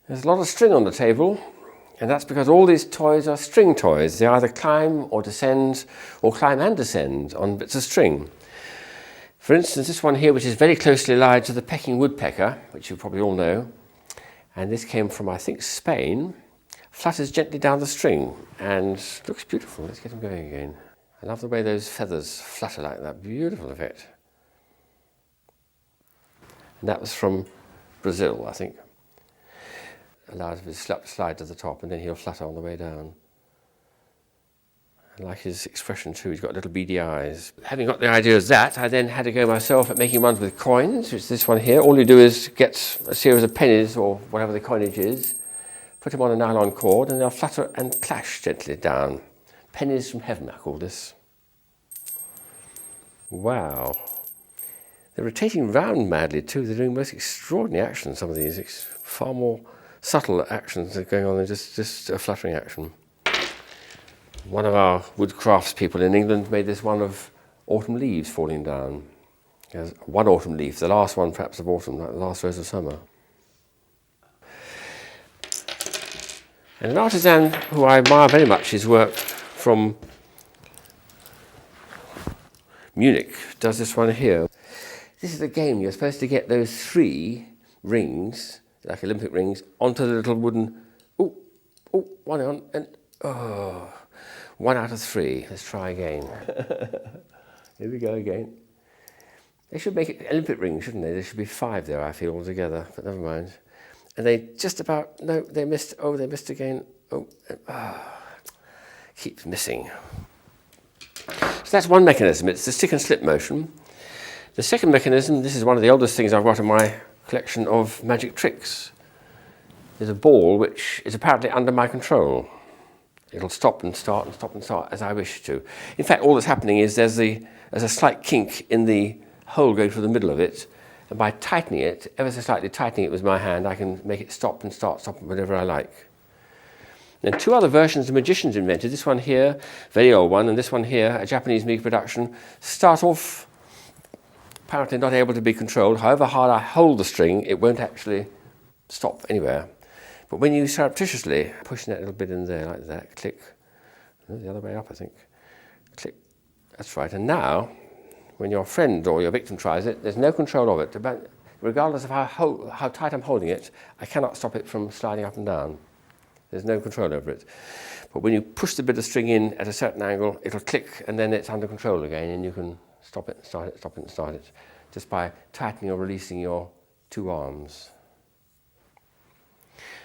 There's a lot of string on the table, and that's because all these toys are string toys. They either climb or descend, or climb and descend on bits of string. For instance, this one here, which is very closely allied to the pecking woodpecker, which you probably all know, and this came from, I think, Spain, flutters gently down the string and looks beautiful. Let's get him going again. I love the way those feathers flutter like that. Beautiful effect. And that was from Brazil, I think. Allows him to slide to the top and then he'll flutter on the way down. I like his expression too, he's got little beady eyes. Having got the idea of that, I then had to go myself at making ones with coins, which is this one here. All you do is get a series of pennies or whatever the coinage is, put them on a nylon cord and they'll flutter and clash gently down. Pennies from heaven, I call this. Wow. They're rotating round madly too. They're doing most extraordinary actions, some of these. It's far more subtle actions are going on than just a fluttering action. One of our woodcrafts people in England made this one of autumn leaves falling down. There's one autumn leaf, the last one perhaps of autumn, like the last rose of summer. And an artisan who I admire very much, his work from Munich, does this one here. This is a game, you're supposed to get those 3 rings, like Olympic rings, onto the little wooden, one on, and 1 out of 3. Let's try again. Here we go again. They should make it Olympic rings, shouldn't they? There should be 5 there, I feel, altogether, but never mind. And they just about, no, they missed, they missed again. Keeps missing. So that's one mechanism, it's the stick and slip motion. The second mechanism, this is one of the oldest things I've got in my collection of magic tricks. There's a ball which is apparently under my control. It'll stop and start and stop and start as I wish to. In fact, all that's happening is there's a slight kink in the hole going through the middle of it, and by tightening it, ever so slightly tightening it with my hand, I can make it stop and start, stop whenever I like. Then 2 other versions the magicians invented, this one here, very old one, and this one here, a Japanese meat production, start off apparently not able to be controlled. However hard I hold the string, it won't actually stop anywhere. But when you surreptitiously push that little bit in there like that, click, the other way up I think, click, that's right. And now, when your friend or your victim tries it, there's no control of it. Regardless of how tight I'm holding it, I cannot stop it from sliding up and down. There's no control over it. But when you push the bit of string in at a certain angle, it'll click and then it's under control again and you can stop it and start it, stop it and start it, just by tightening or releasing your 2 arms.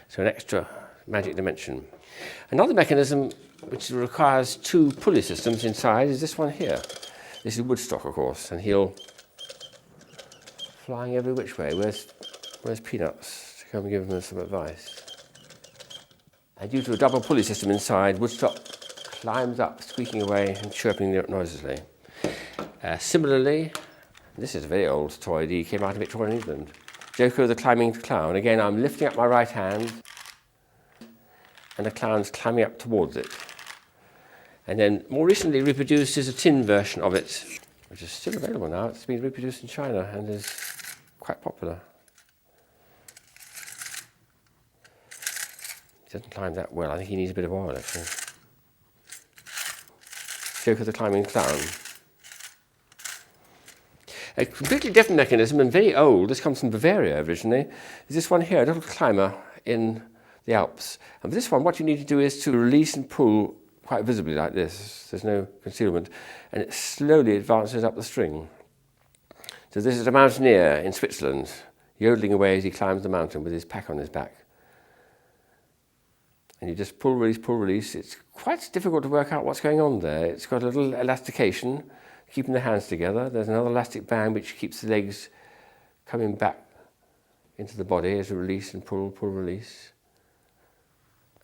So an extra magic dimension. Another mechanism which requires 2 pulley systems inside is this one here. This is Woodstock, of course, and he'll flying every which way. Where's Peanuts to come and give him some advice? And due to a double pulley system inside, Woodstock climbs up, squeaking away and chirping noisily. Similarly, this is a very old toy, he came out of Victorian England. Joko the Climbing Clown. Again, I'm lifting up my right hand and the clown's climbing up towards it. And then more recently reproduced is a tin version of it, which is still available now. It's been reproduced in China and is quite popular. He doesn't climb that well. I think he needs a bit of oil, actually. Joko the Climbing Clown. A completely different mechanism and very old, this comes from Bavaria originally, is this one here, a little climber in the Alps. And for this one, what you need to do is to release and pull quite visibly like this. There's no concealment. And it slowly advances up the string. So this is a mountaineer in Switzerland, yodeling away as he climbs the mountain with his pack on his back. And you just pull, release. It's quite difficult to work out what's going on there. It's got a little elastication, keeping the hands together. There's another elastic band which keeps the legs coming back into the body as a release and pull, release.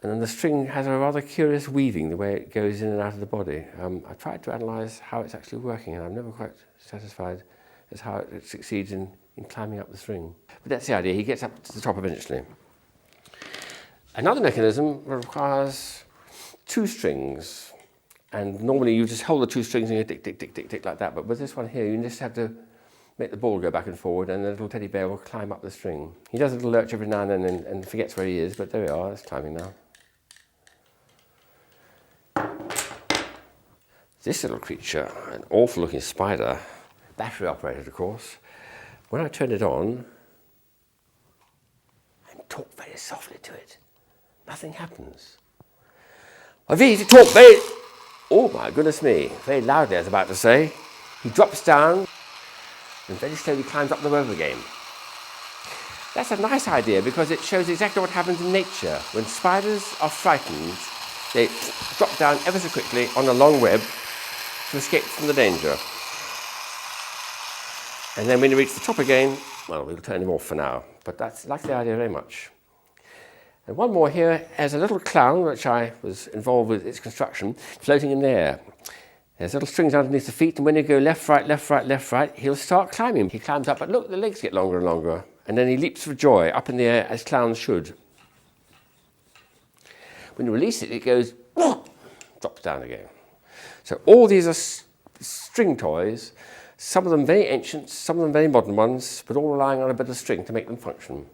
And then the string has a rather curious weaving, the way it goes in and out of the body. I tried to analyse how it's actually working, and I'm never quite satisfied as how it succeeds in climbing up the string. But that's the idea, he gets up to the top eventually. Another mechanism requires 2 strings, and normally you just hold the 2 strings and you tick, tick, tick, tick, tick like that, but with this one here you just have to make the ball go back and forward, and the little teddy bear will climb up the string. He does a little lurch every now and then and forgets where he is, but there we are, it's climbing now. This little creature, an awful looking spider, battery operated of course, when I turn it on and talk very softly to it, nothing happens. I need to talk very, oh my goodness me, very loudly I was about to say. He drops down and very slowly climbs up the web again. That's a nice idea because it shows exactly what happens in nature. When spiders are frightened, they drop down ever so quickly on a long web to escape from the danger. And then when you reach the top again, well, we'll turn him off for now, but I like the idea very much. And one more here as a little clown, which I was involved with its construction, floating in the air. There's little strings underneath the feet, and when you go left, right, left, right, left, right, he'll start climbing. He climbs up, but look, the legs get longer and longer, and then he leaps for joy up in the air as clowns should. When you release it, it goes, drops down again. So all these are string toys, some of them very ancient, some of them very modern ones, but all relying on a bit of string to make them function.